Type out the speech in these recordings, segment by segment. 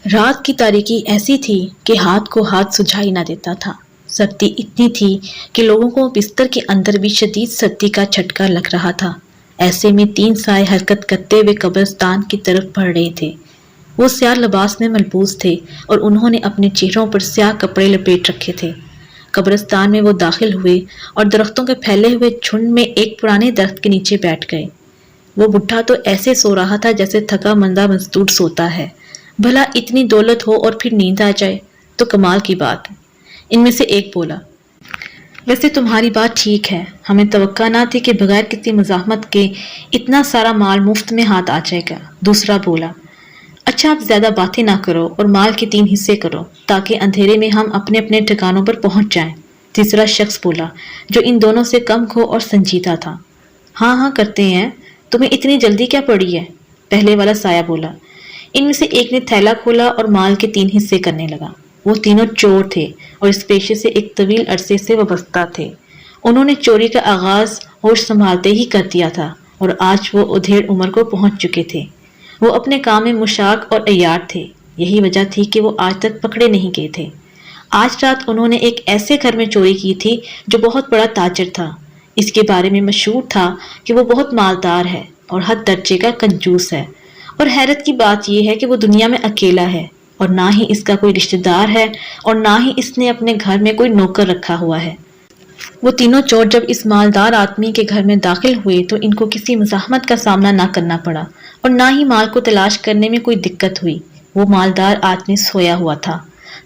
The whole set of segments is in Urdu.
رات کی تاریکی ایسی تھی کہ ہاتھ کو ہاتھ سجھائی نہ دیتا تھا۔ سردی اتنی تھی کہ لوگوں کو بستر کے اندر بھی شدید سردی کا جھٹکا لگ رہا تھا۔ ایسے میں 3 سائے حرکت کرتے ہوئے قبرستان کی طرف بڑھ رہے تھے۔ وہ سیاہ لباس میں ملبوس تھے اور انہوں نے اپنے چہروں پر سیاہ کپڑے لپیٹ رکھے تھے۔ قبرستان میں وہ داخل ہوئے اور درختوں کے پھیلے ہوئے جھنڈ میں ایک پرانے درخت کے نیچے بیٹھ گئے۔ وہ بڈھا تو ایسے سو رہا تھا جیسے تھکا مندہ مزدور سوتا ہے۔ بھلا اتنی دولت ہو اور پھر نیند آ جائے تو کمال کی بات۔ ان میں سے ایک بولا، ویسے تمہاری بات ٹھیک ہے، ہمیں توقع نہ تھی کہ بغیر کسی مزاحمت کے اتنا سارا مال مفت میں ہاتھ آ جائے گا۔ دوسرا بولا، اچھا اب زیادہ باتیں نہ کرو اور مال کے 3 حصے کرو تاکہ اندھیرے میں ہم اپنے اپنے ٹھکانوں پر پہنچ جائیں۔ تیسرا شخص بولا جو ان دونوں سے کم کھو اور سنجیدہ تھا، ہاں ہاں کرتے ہیں، تمہیں اتنی جلدی کیا پڑی ہے؟ پہلے والا سایہ بولا۔ ان میں سے ایک نے تھیلا کھولا اور مال کے 3 حصے کرنے لگا۔ وہ تینوں چور تھے اور اس پیشے سے ایک طویل عرصے سے وابستہ تھے۔ انہوں نے چوری کا آغاز ہوش سنبھالتے ہی کر دیا تھا اور آج وہ ادھیڑ عمر کو پہنچ چکے تھے۔ وہ اپنے کام میں مشاق اور عیار تھے، یہی وجہ تھی کہ وہ آج تک پکڑے نہیں گئے تھے۔ آج رات انہوں نے ایک ایسے گھر میں چوری کی تھی جو بہت بڑا تاجر تھا۔ اس کے بارے میں مشہور تھا کہ وہ بہت مالدار ہے اور حد درجے کا کنجوس ہے، اور حیرت کی بات یہ ہے کہ وہ دنیا میں اکیلا ہے اور نہ ہی اس کا کوئی رشتہ دار ہے اور نہ ہی اس نے اپنے گھر میں کوئی نوکر رکھا ہوا ہے۔ وہ تینوں چور جب اس مالدار آدمی کے گھر میں داخل ہوئے تو ان کو کسی مزاحمت کا سامنا نہ کرنا پڑا اور نہ ہی مال کو تلاش کرنے میں کوئی دقت ہوئی۔ وہ مالدار آدمی سویا ہوا تھا،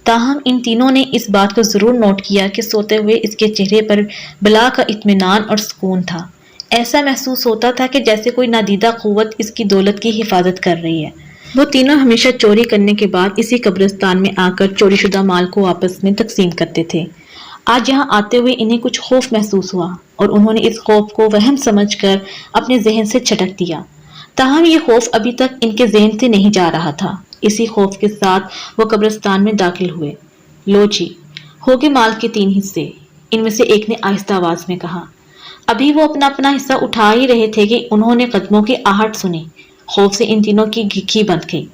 تاہم ان تینوں نے اس بات کو ضرور نوٹ کیا کہ سوتے ہوئے اس کے چہرے پر بلا کا اطمینان اور سکون تھا۔ ایسا محسوس ہوتا تھا کہ جیسے کوئی نادیدہ قوت اس کی دولت کی حفاظت کر رہی ہے۔ وہ تینوں ہمیشہ چوری کرنے کے بعد اسی قبرستان میں آ کر چوری شدہ مال کو آپس میں تقسیم کرتے تھے۔ آج یہاں آتے ہوئے انہیں کچھ خوف محسوس ہوا اور انہوں نے اس خوف کو وہم سمجھ کر اپنے ذہن سے چھٹک دیا۔ تاہم یہ خوف ابھی تک ان کے ذہن سے نہیں جا رہا تھا۔ اسی خوف کے ساتھ وہ قبرستان میں داخل ہوئے۔ لو جی، ہو گئے مال کے 3 حصے، ان میں سے ایک نے آہستہ آواز میں کہا۔ ابھی وہ اپنا اپنا حصہ اٹھا ہی رہے تھے کہ انہوں نے قدموں کی آہٹ سنی۔ خوف سے ان تینوں کی گھکی بند گئی۔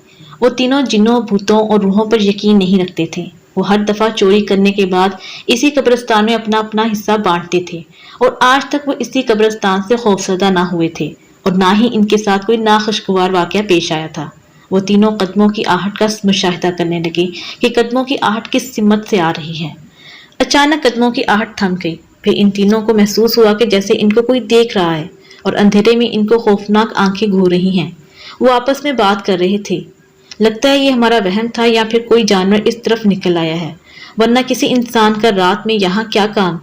وہ تینوں جنوں، بھوتوں اور روحوں پر یقین نہیں رکھتے تھے۔ وہ ہر دفعہ چوری کرنے کے بعد اسی قبرستان میں اپنا اپنا حصہ بانٹتے تھے اور آج تک وہ اسی قبرستان سے خوفزدہ نہ ہوئے تھے اور نہ ہی ان کے ساتھ کوئی ناخوشگوار واقعہ پیش آیا تھا۔ وہ تینوں قدموں کی آہٹ کا مشاہدہ کرنے لگے کہ قدموں کی آہٹ کس سمت سے آ رہی ہے۔ اچانک قدموں کی آہٹ تھم گئی، پھر ان تینوں کو محسوس ہوا کہ جیسے ان کو کوئی دیکھ رہا ہے اور اندھیرے میں ان کو خوفناک آنکھیں گھور رہی ہیں۔ وہ آپس میں بات کر رہے تھے، لگتا ہے یہ ہمارا وہم تھا یا پھر کوئی جانور اس طرف نکل آیا ہے، ورنہ کسی انسان کا رات میں یہاں کیا کام؟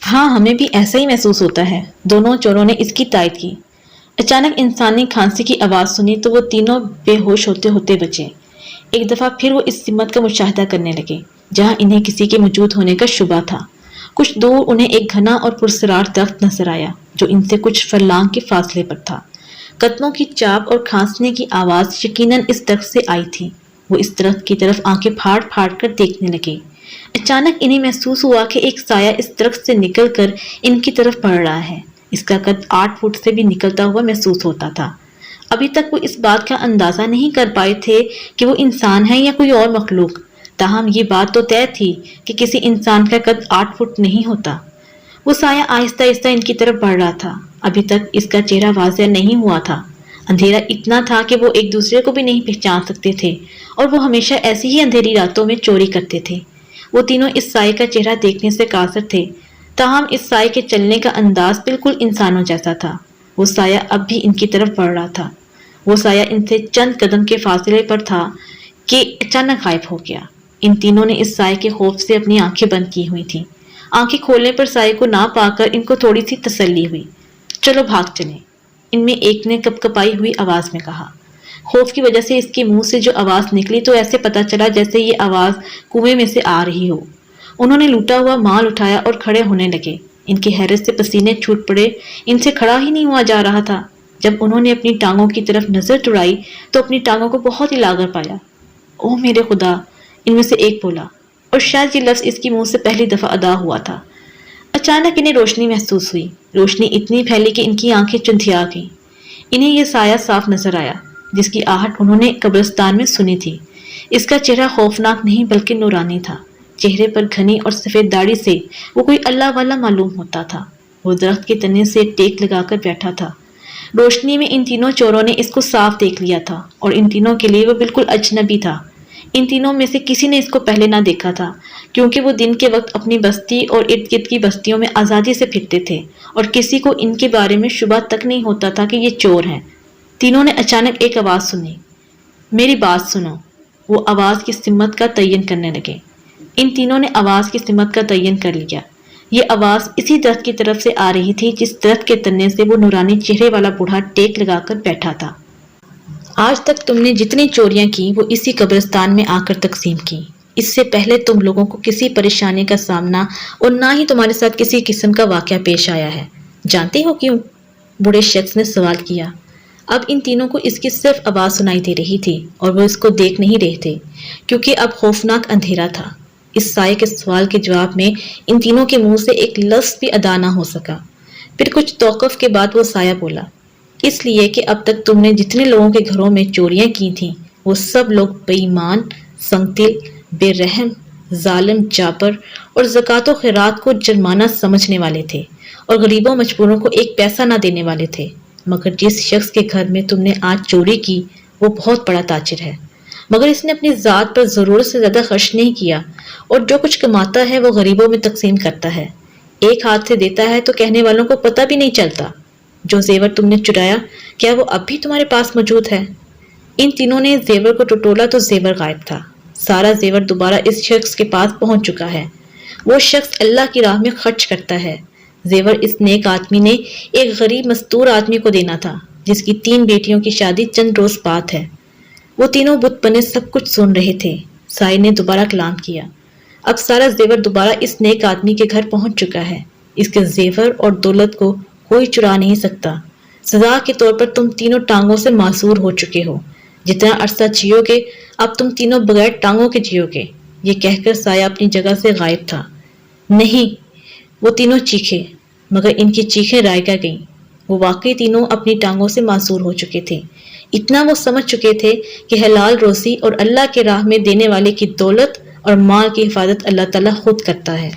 ہاں ہمیں بھی ایسا ہی محسوس ہوتا ہے، دونوں چوروں نے اس کی تائید کی۔ اچانک انسانی کھانسی کی آواز سنی تو وہ تینوں بے ہوش ہوتے ہوتے بچے۔ ایک دفعہ پھر وہ اس سمت کا مشاہدہ کرنے لگے جہاں انہیں کسی کے موجود ہونے کا شبہ تھا۔ کچھ دور انہیں ایک گھنا اور پرسرار درخت نظر آیا جو ان سے کچھ فرلانگ کے فاصلے پر تھا۔ قدموں کی چاپ اور کھانسنے کی آواز یقیناً اس درخت سے آئی تھی۔ وہ اس درخت کی طرف آنکھیں پھاڑ پھاڑ کر دیکھنے لگے۔ اچانک انہیں محسوس ہوا کہ ایک سایہ اس درخت سے نکل کر ان کی طرف بڑھ رہا ہے۔ اس کا قد 8 فٹ سے بھی نکلتا ہوا محسوس ہوتا تھا۔ ابھی تک وہ اس بات کا اندازہ نہیں کر پائے تھے کہ وہ انسان ہے یا کوئی اور مخلوق، تاہم یہ بات تو طے تھی کہ کسی انسان کا قد 8 فٹ نہیں ہوتا۔ وہ سایہ آہستہ آہستہ ان کی طرف بڑھ رہا تھا۔ ابھی تک اس کا چہرہ واضح نہیں ہوا تھا۔ اندھیرا اتنا تھا کہ وہ ایک دوسرے کو بھی نہیں پہچان سکتے تھے اور وہ ہمیشہ ایسی ہی اندھیری راتوں میں چوری کرتے تھے۔ وہ تینوں اس سائے کا چہرہ دیکھنے سے قاصر تھے، تاہم اس سائے کے چلنے کا انداز بالکل انسانوں جیسا تھا۔ وہ سایہ اب بھی ان کی طرف بڑھ رہا تھا۔ وہ سایہ ان سے چند قدم کے فاصلے پر تھا کہ اچانک غائب ہو گیا۔ ان تینوں نے اس سائے کے خوف سے اپنی آنکھیں بند کی ہوئی تھیں۔ آنکھیں کھولنے پر سائے کو نہ پا کر ان کو تھوڑی سی تسلی ہوئی۔ چلو بھاگ چلیں، ان میں ایک نے کپ کپائی ہوئی آواز میں کہا۔ خوف کی وجہ سے اس کے منہ سے جو آواز نکلی تو ایسے پتا چلا جیسے یہ آواز کنویں میں سے آ رہی ہو۔ انہوں نے لوٹا ہوا مال اٹھایا اور کھڑے ہونے لگے۔ ان کی حیرت سے پسینے چھوٹ پڑے، ان سے کھڑا ہی نہیں ہوا جا رہا تھا۔ جب انہوں نے اپنی ٹانگوں کی طرف نظر دوڑائی تو اپنی ٹانگوں کو بہت ہی لاغر پایا۔ اوہ میرے خدا، ان میں سے ایک بولا، اور شاید یہ لفظ اس کی منہ سے پہلی دفعہ ادا ہوا تھا۔ اچانک انہیں روشنی محسوس ہوئی۔ روشنی اتنی پھیلی کہ ان کی آنکھیں چندھیا گئیں۔ انہیں یہ سایہ صاف نظر آیا جس کی آہٹ انہوں نے قبرستان میں سنی تھی۔ اس کا چہرہ خوفناک نہیں بلکہ نورانی تھا۔ چہرے پر گھنی اور سفید داڑھی سے وہ کوئی اللہ والا معلوم ہوتا تھا۔ وہ درخت کے تنے سے ٹیک لگا کر بیٹھا تھا۔ روشنی میں ان تینوں چوروں نے اس کو صاف دیکھ لیا تھا اور ان تینوں کے لیے وہ بالکل اجنبی تھا۔ ان تینوں میں سے کسی نے اس کو پہلے نہ دیکھا تھا، کیونکہ وہ دن کے وقت اپنی بستی اور ارد گرد کی بستیوں میں آزادی سے پھرتے تھے اور کسی کو ان کے بارے میں شبہ تک نہیں ہوتا تھا کہ یہ چور ہیں۔ تینوں نے اچانک ایک آواز سنی، میری بات سنو۔ وہ آواز کی سمت کا تعین کرنے لگے۔ ان تینوں نے آواز کی سمت کا تعین کر لیا۔ یہ آواز اسی درخت کی طرف سے آ رہی تھی جس درخت کے تنے سے وہ نورانی چہرے والا بوڑھا ٹیک لگا کر بیٹھا تھا۔ آج تک تم نے جتنی چوریاں کی وہ اسی قبرستان میں آ کر تقسیم کی۔ اس سے پہلے تم لوگوں کو کسی پریشانی کا سامنا اور نہ ہی تمہارے ساتھ کسی قسم کا واقعہ پیش آیا ہے۔ جانتے ہو کیوں؟ بوڑھے شخص نے سوال کیا۔ اب ان تینوں کو اس کی صرف آواز سنائی دے رہی تھی اور وہ اس کو دیکھ نہیں رہے تھے، کیونکہ اب خوفناک اندھیرا تھا۔ اس سائے کے سوال کے جواب میں ان تینوں کے منہ سے ایک لفظ بھی ادا نہ ہو سکا۔ پھر کچھ توقف کے بعد وہ سایہ بولا، اس لیے کہ اب تک تم نے جتنے لوگوں کے گھروں میں چوریاں کی تھیں وہ سب لوگ بے ایمان، سنگدل، بے رحم، ظالم، جابر اور زکوٰۃ و خیرات کو جرمانہ سمجھنے والے تھے اور غریبوں مجبوروں کو ایک پیسہ نہ دینے والے تھے۔ مگر جس شخص کے گھر میں تم نے آج چوری کی وہ بہت بڑا تاجر ہے، مگر اس نے اپنی ذات پر ضرورت سے زیادہ خرچ نہیں کیا اور جو کچھ کماتا ہے وہ غریبوں میں تقسیم کرتا ہے۔ ایک ہاتھ سے دیتا ہے تو کہنے والوں کو پتہ بھی نہیں چلتا۔ جو زیور تم نے چرایا کیا وہ اب بھی تمہارے پاس موجود ہے؟ ان تینوں نے زیور کو ٹٹولا تو زیور غائب تھا۔ سارا زیور دوبارہ اس شخص کے پاس پہنچ چکا ہے۔ وہ شخص اللہ کی راہ میں خرچ کرتا ہے۔ زیور اس نیک آدمی نے ایک غریب مستور آدمی کو دینا تھا جس کی 3 بیٹیوں کی شادی چند روز بعد ہے۔ وہ تینوں بت بنے سب کچھ سن رہے تھے۔ سائے نے دوبارہ کلام کیا، اب سارا زیور دوبارہ اس نیک آدمی کے گھر پہنچ چکا ہے۔ اس کے زیور اور دولت کو کوئی چرا نہیں سکتا۔ سزا کے طور پر تم تینوں ٹانگوں سے معذور ہو چکے ہو۔ جتنا عرصہ جیو گے اب تم تینوں بغیر ٹانگوں کے جیو گے۔ یہ کہہ کر سایہ اپنی جگہ سے غائب تھا۔ نہیں، وہ تینوں چیخے، مگر ان کی چیخیں رائگاں گئیں۔ وہ واقعی تینوں اپنی ٹانگوں سے معذور ہو چکے تھے۔ اتنا وہ سمجھ چکے تھے کہ حلال روزی اور اللہ کے راہ میں دینے والے کی دولت اور مال کی حفاظت اللہ تعالیٰ خود کرتا ہے۔